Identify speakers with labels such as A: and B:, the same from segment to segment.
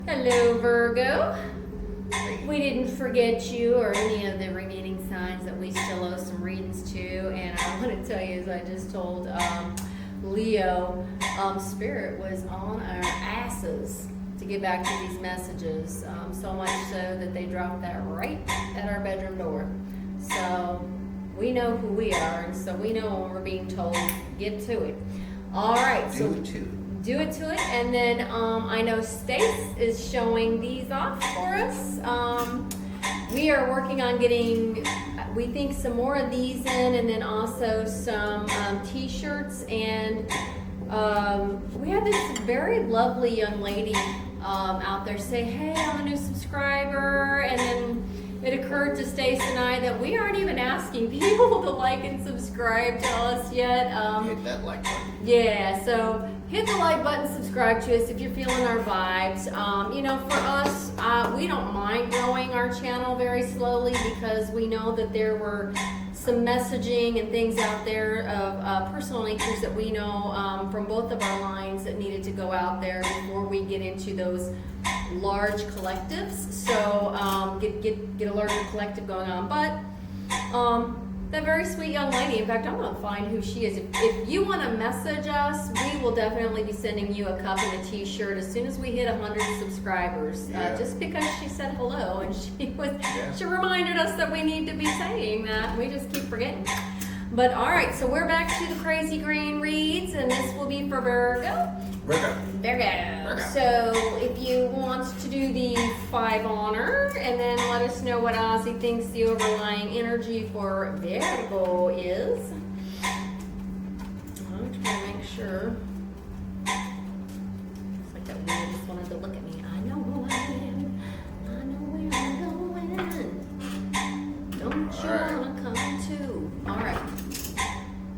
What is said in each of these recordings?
A: Hello, Virgo. We didn't forget you or any of the remaining signs that we still owe some readings to. And I want to tell you, as I just told Leo, Spirit was on our asses to get back to these messages. So much so that they dropped that right at our bedroom door. So we know who we are, and so we know when we're being told, get to it. All right.
B: Do it to it.
A: Do it to it, and then I know Stace is showing these off for us. We are working on getting, we think, some more of these in, and then also some t-shirts. And we had this very lovely young lady out there say, hey, I'm a new subscriber, and then it occurred to Stace and I that we aren't even asking people to like and subscribe to us yet.
B: Hit that like button.
A: Yeah, so hit the like button, subscribe to us if you're feeling our vibes. You know, for us, we don't mind growing our channel very slowly because we know that there were some messaging and things out there of personal natures that we know from both of our lines that needed to go out there before we get into those large collectives. So get a larger collective going on. But that very sweet young lady, in fact, I'm going to find who she is. If you want to message us, we will definitely be sending you a cup and a t-shirt as soon as we hit 100 subscribers.
B: Yeah.
A: Just because she said hello and she reminded us that we need to be saying that. We just keep forgetting. But all right, so we're back to the Crazy Green reads, and this will be for Virgo. Virgo. So if you want to do the 5 honor, and then let us know what Ozzy thinks the overlying energy for Virgo is. I'm trying to make sure. Looks like that one just wanted to look at me. I know who I am. I know where I'm going. Don't you want to come too? All right.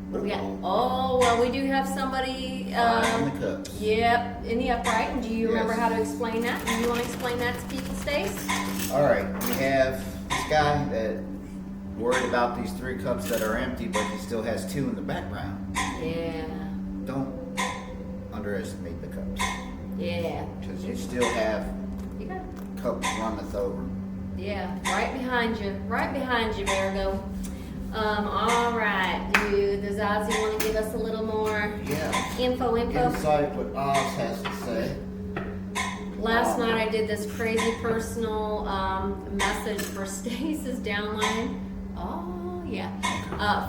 A: What do we got? Oh, well, we do have somebody.
B: In the cups.
A: Yep, in the upright. And do you remember
B: Yes.
A: how to explain that? Do you want to explain that to people, Stace?
B: All right, we have this guy that worried about these 3 cups that are empty, but he still has 2 in the background.
A: Yeah.
B: Don't underestimate the cups,
A: Yeah.
B: because you still have
A: You got it.
B: cups runneth over.
A: Yeah, right behind you, Virgo. All right, does Ozzy want to give us a little more
B: Yeah.
A: info?
B: Insight what Oz has to say.
A: Last night I did this crazy personal message for Stace's downline. Oh yeah,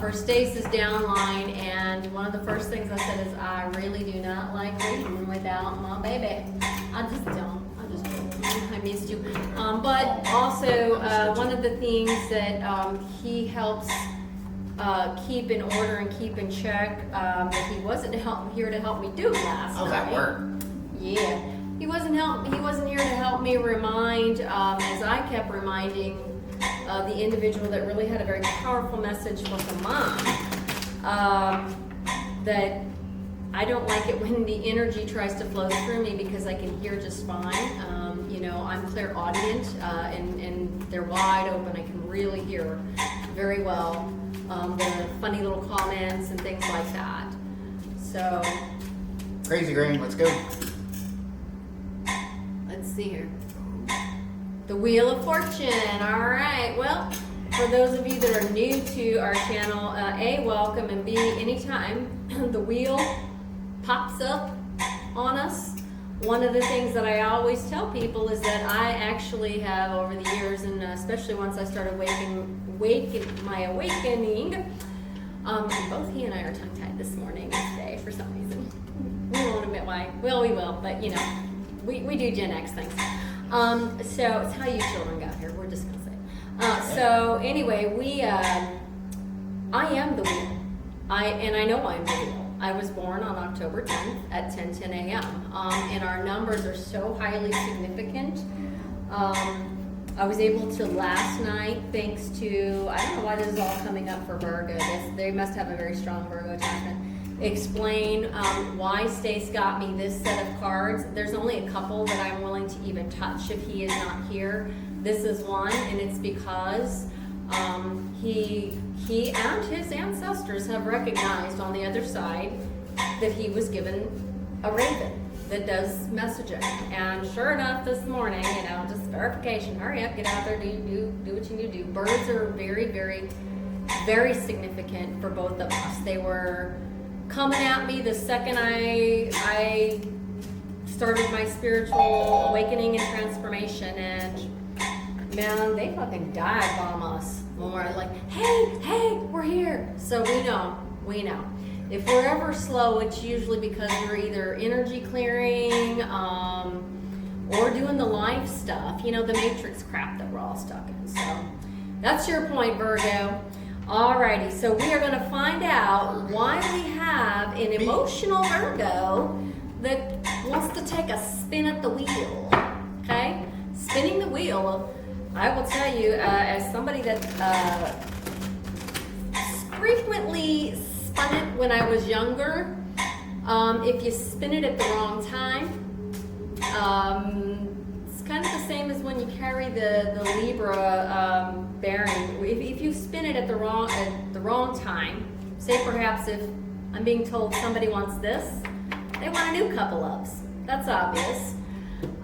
A: for Stace's downline, and one of the first things I said is, I really do not like reading without my baby. I just don't. I missed you. But also one of the things that he helps keep in order and keep in check that he wasn't here to help me do last
B: How's
A: night.
B: that work?
A: Yeah, he wasn't here to help me remind, as I kept reminding the individual that really had a very powerful message for the mom, that I don't like it when the energy tries to flow through me because I can hear just fine. You know, I'm clairaudient, and they're wide open. I can really hear very well the funny little comments and things like that. So
B: Crazy Green, let's go.
A: let's see here. The Wheel of Fortune. All right. Well, for those of you that are new to our channel, A, welcome, and B, anytime the wheel pops up on us, one of the things that I always tell people is that I actually have, over the years, and especially once I started my awakening, both he and I are tongue-tied this morning and today for some reason. We won't admit why. Well, we will, but you know, we do Gen X things. So it's how you children got here. We're just gonna say. So anyway, I am the wheel. I know I'm the wheel. I was born on October 10th at 10:10 a.m. And our numbers are so highly significant. I was able to last night, thanks to, I don't know why this is all coming up for Virgo. They must have a very strong Virgo attachment. Explain why Stace got me this set of cards. There's only a couple that I'm willing to even touch if he is not here. This is one, and it's because he and his ancestors have recognized on the other side that he was given a raven. that does messaging. And sure enough, this morning, just verification. Hurry up, get out there, do what you need to do. Birds are very, very, very significant for both of us. They were coming at me the second I started my spiritual awakening and transformation, and man, they fucking dive bomb us when we're like, hey, we're here. So we know. If we're ever slow, it's usually because we're either energy clearing, or doing the life stuff, the matrix crap that we're all stuck in. So that's your point, Virgo. Alrighty, so we are going to find out why we have an emotional Virgo that wants to take a spin at the wheel. Okay? Spinning the wheel, I will tell you, as somebody that frequently spun it when I was younger, if you spin it at the wrong time, it's kind of the same as when you carry the Libra bearing. If you spin it at the wrong time, say perhaps if I'm being told somebody wants this, they want a new couple loves. That's obvious.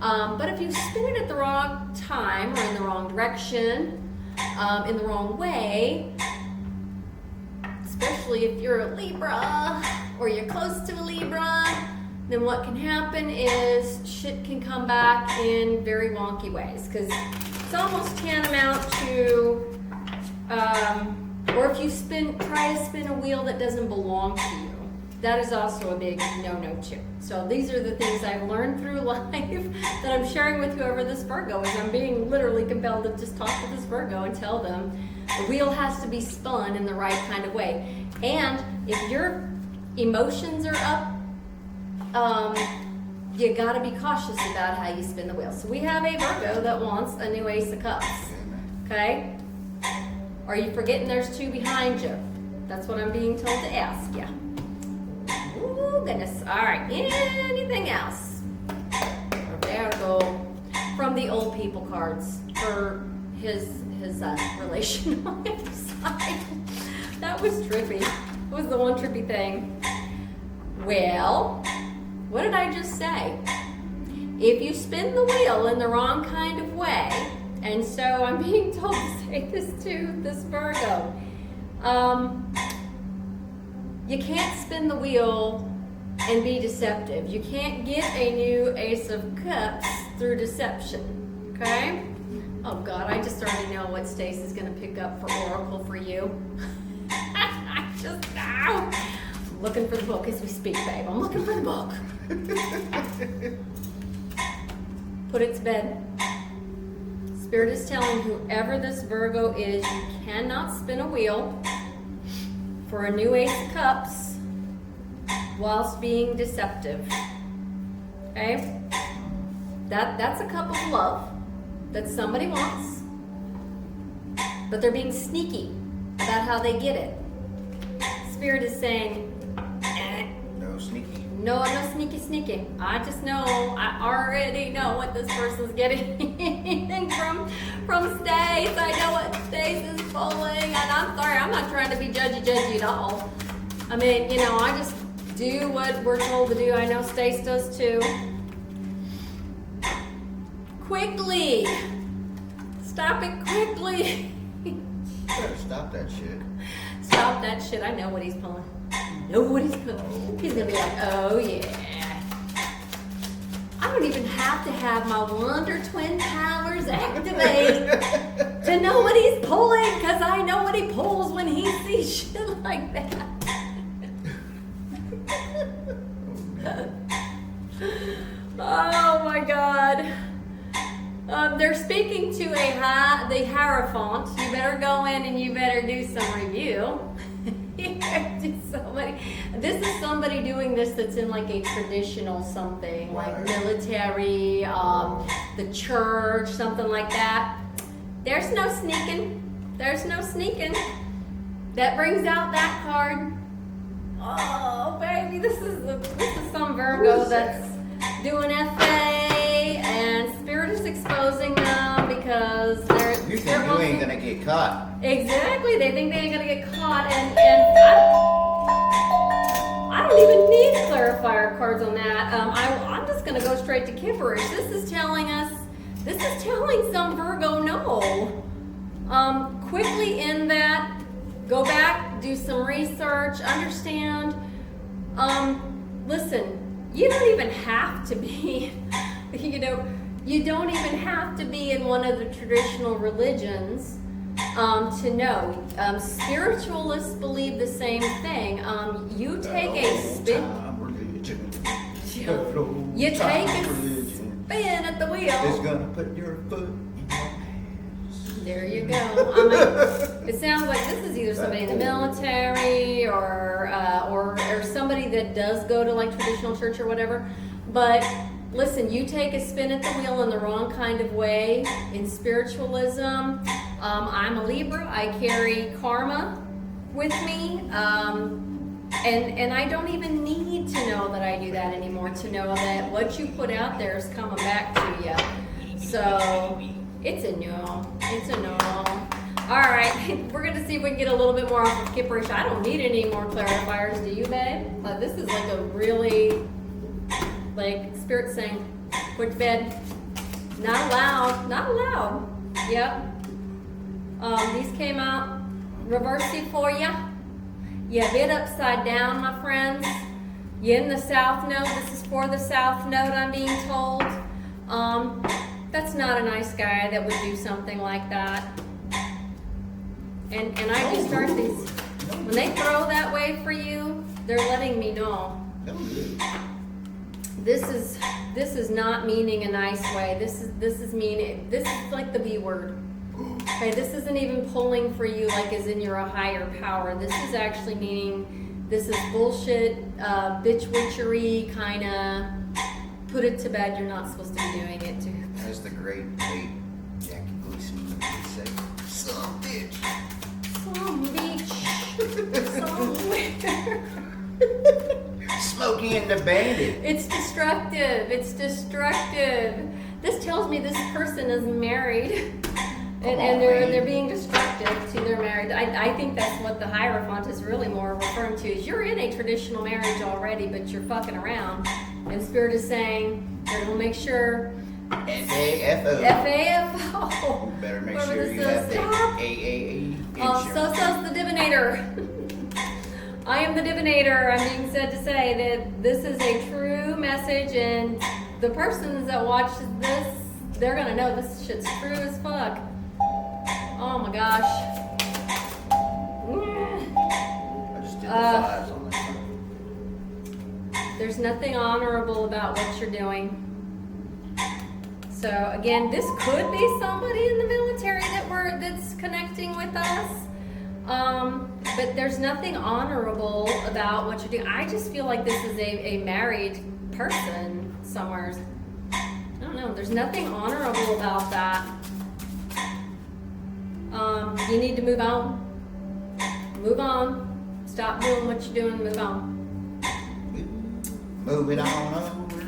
A: But if you spin it at the wrong time or in the wrong direction, in the wrong way, especially if you're a Libra or you're close to a Libra, then what can happen is shit can come back in very wonky ways, because it's almost tantamount to, or if you try to spin a wheel that doesn't belong to you, that is also a big no-no too. So these are the things I've learned through life that I'm sharing with whoever this Virgo is. I'm being literally compelled to just talk to this Virgo and tell them the wheel has to be spun in the right kind of way. And if your emotions are up, you got to be cautious about how you spin the wheel. So we have a Virgo that wants a new Ace of Cups. Okay? Are you forgetting there's two behind you? That's what I'm being told to ask you. Oh goodness. All right. Anything else? Virgo from the old people cards for his relation on the other side. That was trippy. It was the one trippy thing. Well, what did I just say? If you spin the wheel in the wrong kind of way, and so I'm being told to say this to this Virgo, you can't spin the wheel and be deceptive. You can't get a new Ace of Cups through deception, okay? Oh God, I just already know what Stacey's gonna pick up for Oracle for you. I just know. I'm looking for the book as we speak, babe. I'm looking for the book. Put it to bed. Spirit is telling whoever this Virgo is, you cannot spin a wheel for a new Ace of Cups whilst being deceptive. Okay? That's a cup of love that somebody wants, but they're being sneaky about how they get it. Spirit is saying,
B: No sneaky.
A: No sneaky. I just know, I already know what this person's getting from Stace. I know what Stace is pulling, and I'm sorry, I'm not trying to be judgy at all. I mean, I just do what we're told to do. I know Stace does too. Quickly! Stop it quickly!
B: You better stop that shit.
A: Stop that shit. I know what he's pulling. He's gonna be like, oh yeah. I don't even have to have my Wonder Twin powers activate to know what he's pulling, because I know what he pulls when he sees shit like that. Oh my God. They're speaking to the Hierophant. You better go in and you better do some review. This is somebody doing this that's in like a traditional something, like military, the church, something like that. There's no sneaking. That brings out that card. Oh baby, this is some Virgo that's doing FA, and Spirit is exposing them because
B: You think you ain't gonna get caught.
A: Exactly, they think they ain't gonna get caught, and I don't even need clarifier cards on that. I'm just going to go straight to Kipperish. This is telling some Virgo no. Quickly end that. Go back, do some research, understand. Listen, you don't even have to be, you don't even have to be in one of the traditional religions to know. Spiritualists believe the same thing. You take a spin. You take a spin at the wheel.
B: It's gonna put your foot in your ass.
A: There you go. It sounds like this is either somebody in the military or somebody that does go to like traditional church or whatever. But listen, you take a spin at the wheel in the wrong kind of way in spiritualism. I'm a Libra. I carry karma with me. And I don't even need to know that I do that anymore to know that what you put out there is coming back to you. So it's a no. It's a no. All right, we're gonna see if we can get a little bit more off of Kipperish. I don't need any more clarifiers. Do you, babe? This is like a really, like, spirit saying, put to bed. Not allowed. Not allowed. Yep. These came out reversey for you. You have it upside down, my friends. You in the South Node. This is for the South Node, I'm being told. That's not a nice guy that would do something like that. And I just start these. When they throw that way for you, they're letting me know. This is not meaning a nice way. This is like the B word. Okay, this isn't even pulling for you like as in you're a higher power. This is actually meaning this is bullshit, bitch witchery, kind of put it to bed. You're not supposed to be doing it too.
B: As the great late Jackie Gleason would say, some bitch.
A: Some bitch. Somewhere.
B: Smokey and the Bandit.
A: It's destructive. It's destructive. This tells me this person is married. And they're being destructive to their marriage. I think that's what the Hierophant is really more referring to, is you're in a traditional marriage already, but you're fucking around. And Spirit is saying, they're going to make sure.
B: F-A-F-O.
A: F-A-F-O.
B: You better make sure you have the AAA insurance.
A: So says the divinator. I am the divinator. I'm being said to say that this is a true message, and the persons that watch this, they're going to know this shit's true as fuck. Oh my gosh.
B: I just did the fives on this one.
A: There's nothing honorable about what you're doing. So again, this could be somebody in the military that's connecting with us. But there's nothing honorable about what you're doing. I just feel like this is a married person somewhere. I don't know. There's nothing honorable about that. You need to move on. Move on. Stop doing what you're doing. Move on.
B: Move it on over.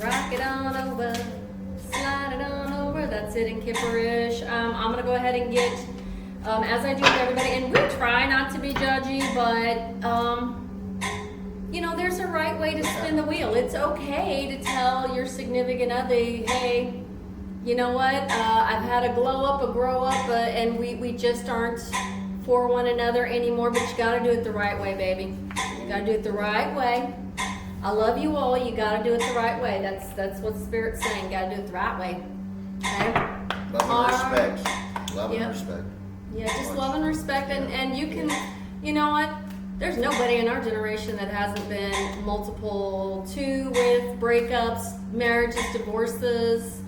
A: Rock it on over. Slide it on over. That's it in Kipperish. I'm going to go ahead and get, as I do with everybody, and we try not to be judgy, but, there's a right way to spin the wheel. It's okay to tell your significant other, hey, you know what, I've had a glow up, a grow up, and we just aren't for one another anymore, but you gotta do it the right way, baby. You gotta do it the right way. I love you all, you gotta do it the right way. That's what Spirit's saying, gotta do it the right way. Okay?
B: Love and respect. Love and respect.
A: Yeah, just love and respect, and you can, you know what? There's nobody in our generation that hasn't been multiple with breakups, marriages, divorces.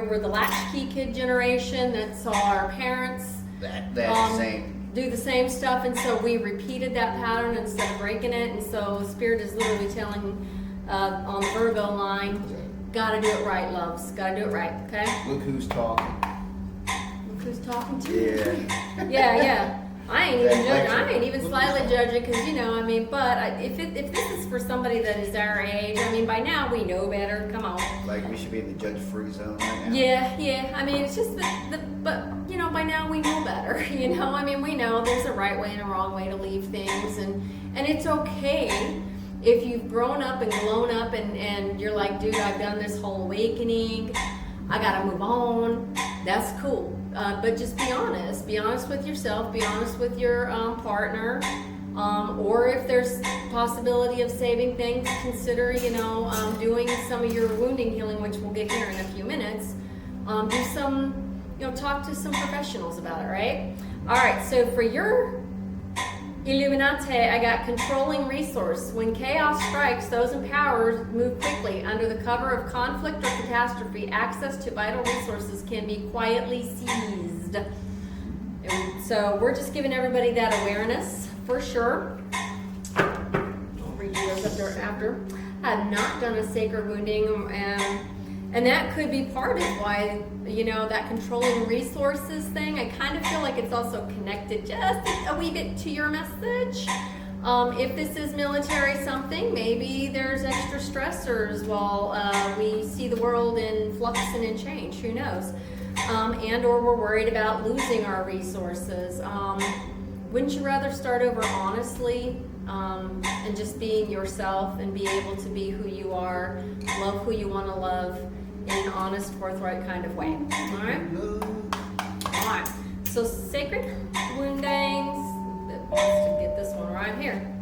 A: We're the latchkey kid generation that saw our parents do the same stuff, and so we repeated that pattern instead of breaking it. And so Spirit is literally telling on the Virgo line, gotta do it right, loves. Gotta do it right, okay?
B: Look who's talking.
A: Look who's talking to you.
B: Yeah.
A: Yeah. I ain't even judging. I ain't even slightly judging because, but if this is for somebody that is our age, by now we know better. Come on.
B: Like we should be in the judge-free zone right now.
A: Yeah. It's just but by now we know better. We know there's a right way and a wrong way to leave things, And it's okay if you've grown up and grown up and you're like, dude, I've done this whole awakening, I gotta move on. That's cool. But just be honest. Be honest with yourself. Be honest with your partner. Or if there's possibility of saving things, consider, doing some of your wounding healing, which we'll get here in a few minutes. Do some, talk to some professionals about it, right? All right, so for your Illuminati, I got controlling resource. When chaos strikes, those in power move quickly. Under the cover of conflict or catastrophe, access to vital resources can be quietly seized. And so we're just giving everybody that awareness for sure. I'll read you those up there after. I have not done a sacred wounding, and that could be part of why, that controlling resources thing, I kind of feel like it's also connected just a wee bit to your message. If this is military something, maybe there's extra stressors while we see the world in flux and in change, who knows? And or we're worried about losing our resources. Wouldn't you rather start over honestly and just being yourself and be able to be who you are, love who you want to love in an honest, forthright kind of way? All right? All right. So sacred woundings. Let's get this one right here.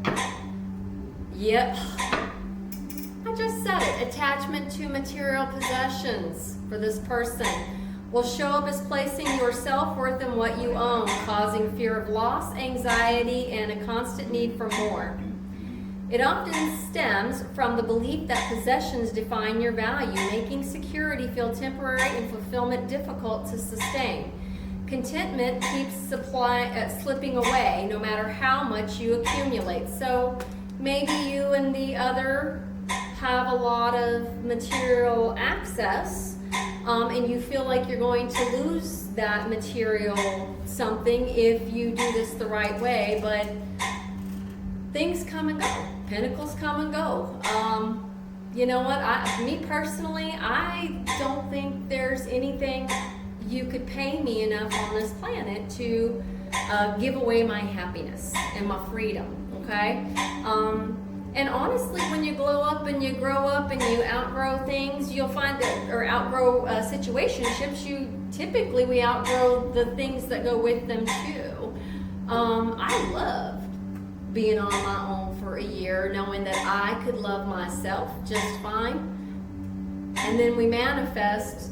A: Yep. I just said it. Attachment to material possessions for this person will show up as placing your self-worth in what you own, causing fear of loss, anxiety, and a constant need for more. It often stems from the belief that possessions define your value, making security feel temporary and fulfillment difficult to sustain. Contentment keeps slipping away no matter how much you accumulate. So maybe you and the other have a lot of material access, and you feel like you're going to lose that material something if you do this the right way, but things come and go. Pentacles come and go. You know what? Me personally, I don't think there's anything you could pay me enough on this planet to give away my happiness and my freedom, okay? And honestly, when you grow up and you outgrow things, you'll find that, or outgrow situationships, we outgrow the things that go with them too. I loved being on my own for a year, knowing that I could love myself just fine. And then we manifest,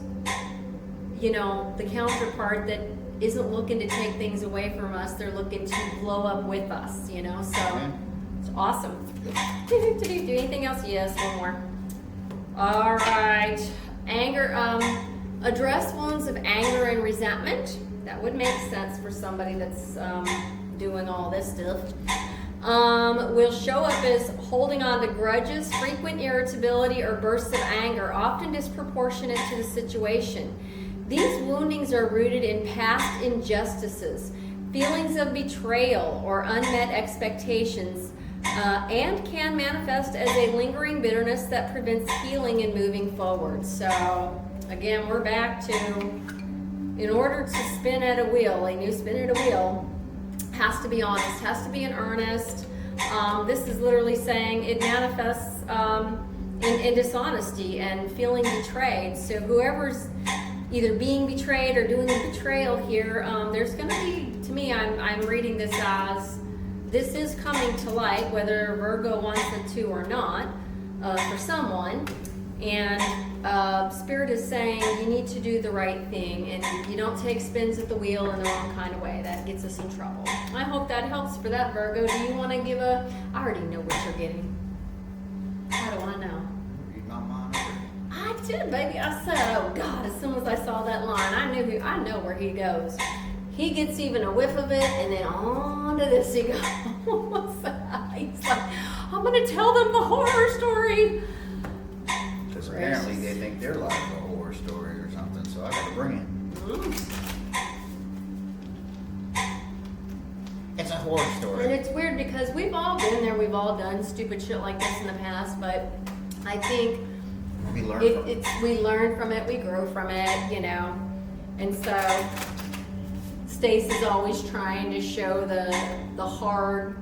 A: the counterpart that isn't looking to take things away from us. They're looking to blow up with us, so it's awesome. Do anything else? Yes, one more. All right. Anger, address wounds of anger and resentment. That would make sense for somebody that's doing all this stuff. Will show up as holding on to grudges, frequent irritability, or bursts of anger, often disproportionate to the situation. These woundings are rooted in past injustices, feelings of betrayal, or unmet expectations, and can manifest as a lingering bitterness that prevents healing and moving forward. So, again, we're back to, in order to spin at a wheel, a new spin at a wheel, has to be honest, has to be in earnest. This is literally saying it manifests in dishonesty and feeling betrayed. So whoever's either being betrayed or doing the betrayal here, there's going to be, to me, I'm reading this as, this is coming to light, whether Virgo wants it to or not, for someone. And Spirit is saying you need to do the right thing, and you don't take spins at the wheel in the wrong kind of way. That gets us in trouble. I hope that helps for that, Virgo. Do you want to give I already know what you're getting. How do I know?
B: Read my mind.
A: I did, baby. I said, oh God, as soon as I saw that line, I know where he goes. He gets even a whiff of it, and then on to this he goes. What's that? He's like, I'm going to tell them the horror story.
B: Because apparently they think their life is a horror story or something, so I gotta bring it. It's a horror story.
A: And it's weird because we've all been there, we've all done stupid shit like this in the past, but I think
B: we learn
A: from it, we grow from it, And so Stace is always trying to show the hard,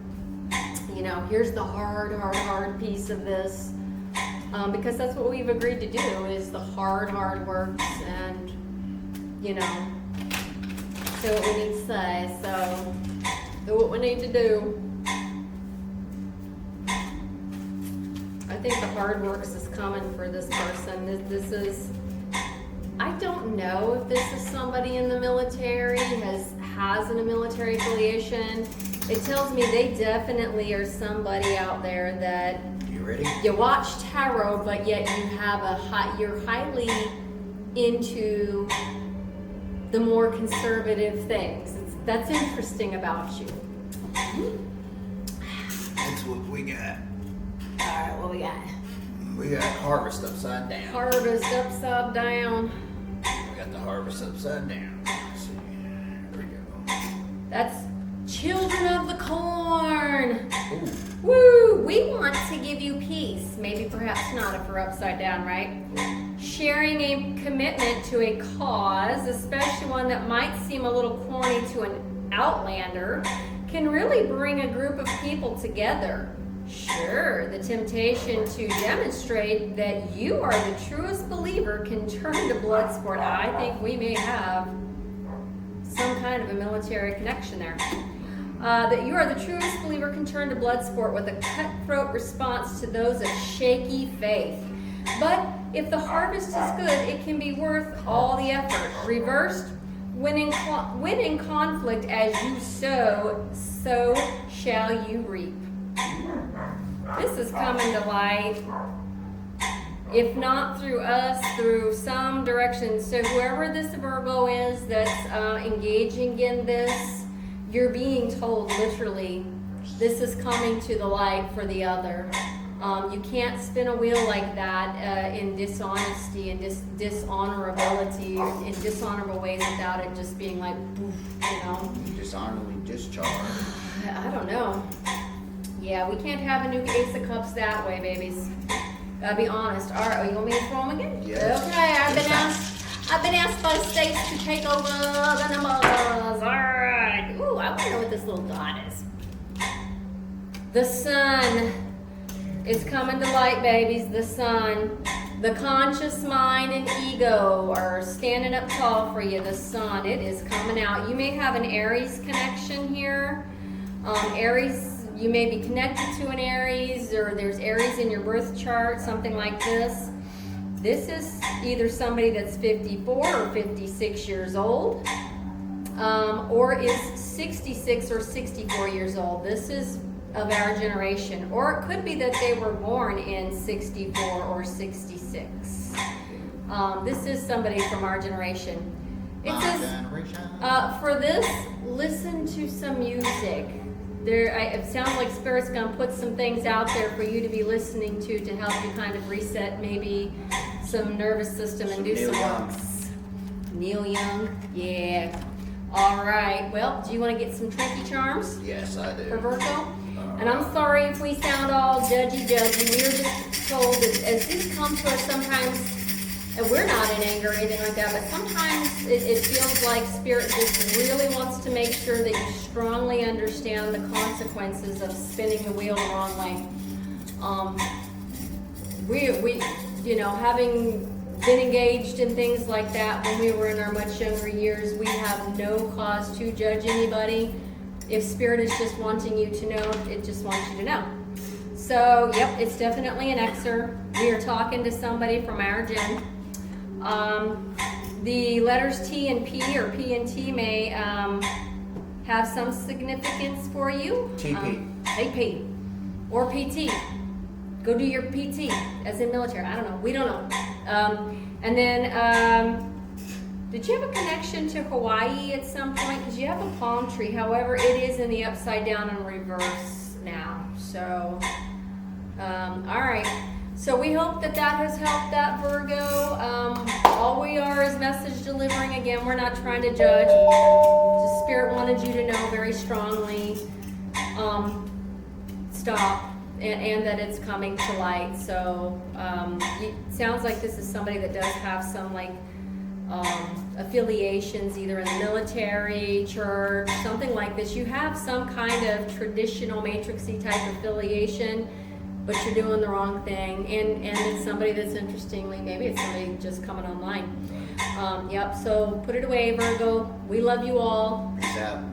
A: you know, here's the hard piece of this. Because that's what we've agreed to do, is the hard works, and, you know, say what we need to say, so do what we need to do. I think the hard works is coming for this person. This is, I don't know if this is somebody in the military, has a military affiliation. It tells me they definitely are somebody out there that
B: You ready?
A: you watch tarot, but yet you have you're highly into the more conservative things. That's interesting about you.
B: That's what we got.
A: All right, what we got?
B: We got harvest upside down.
A: Harvest upside down.
B: We got the harvest upside down. Let's see. There we go.
A: That's children of the corn.
B: Ooh.
A: Woo! We want to give you peace. Maybe perhaps not if we're upside down, right? Sharing a commitment to a cause, especially one that might seem a little corny to an outlander, can really bring a group of people together. Sure, the temptation to demonstrate that you are the truest believer can turn to blood sport. I think we may have some kind of a military connection there. That you are the truest believer can turn to blood sport with a cutthroat response to those of shaky faith. But if the harvest is good, it can be worth all the effort. Reversed, when in conflict as you sow, so shall you reap. This is coming to light, if not through us, through some direction. So whoever this Virgo is that's engaging in this, you're being told literally, this is coming to the light for the other. You can't spin a wheel like that in dishonesty and dishonorability, in dishonorable ways without it just being like, poof, you know.
B: Dishonorably discharged.
A: I don't know. Yeah, we can't have a new Ace of Cups that way, babies. Gotta be honest. All right, you want me to throw them again?
B: Yes.
A: Okay, I've been asked by states to take over the numbers. All right. Ooh, I want to know what this little dot is. The sun is coming to light, babies. The sun. The conscious mind and ego are standing up tall for you. The sun, it is coming out. You may have an Aries connection here. Aries, you may be connected to an Aries, or there's Aries in your birth chart, something like this. This is either somebody that's 54 or 56 years old, or is 66 or 64 years old. This is of our generation. Or it could be that they were born in 64 or 66. This is somebody from our generation. It says, for this, listen to some music. It sounds like Spirit's going to put some things out there for you to be listening to help you kind of reset maybe some nervous system and do some works. Neil Young, yeah. All right, well, do you want to get some tricky charms?
B: Yes, I do.
A: For Virgo? And I'm sorry if we sound all judgy. We are just told that as these come to us sometimes, and we're not in anger or anything like that, but sometimes it feels like Spirit just really wants to make sure that you strongly understand the consequences of spinning the wheel the wrong way. We you know, having been engaged in things like that when we were in our much younger years, we have no cause to judge anybody. If Spirit is just wanting you to know, it just wants you to know. So, yep, it's definitely an Xer. We are talking to somebody from our gen. The letters T and P, or P and T, may have some significance for you.
B: TP.
A: AP or PT. Go do your PT, as in military. I don't know. We don't know. And then, did you have a connection to Hawaii at some point? Because you have a palm tree. However, it is in the upside down and reverse now. So, all right. So we hope that has helped that Virgo. All we are is message delivering. Again, we're not trying to judge. The Spirit wanted you to know very strongly, stop, and that it's coming to light. So it sounds like this is somebody that does have some like affiliations, either in the military, church, something like this. You have some kind of traditional matrixy type affiliation, but you're doing the wrong thing, and it's somebody that's, interestingly, maybe it's somebody just coming online. Yep, so put it away, Virgo. We love you all.
B: Peace out.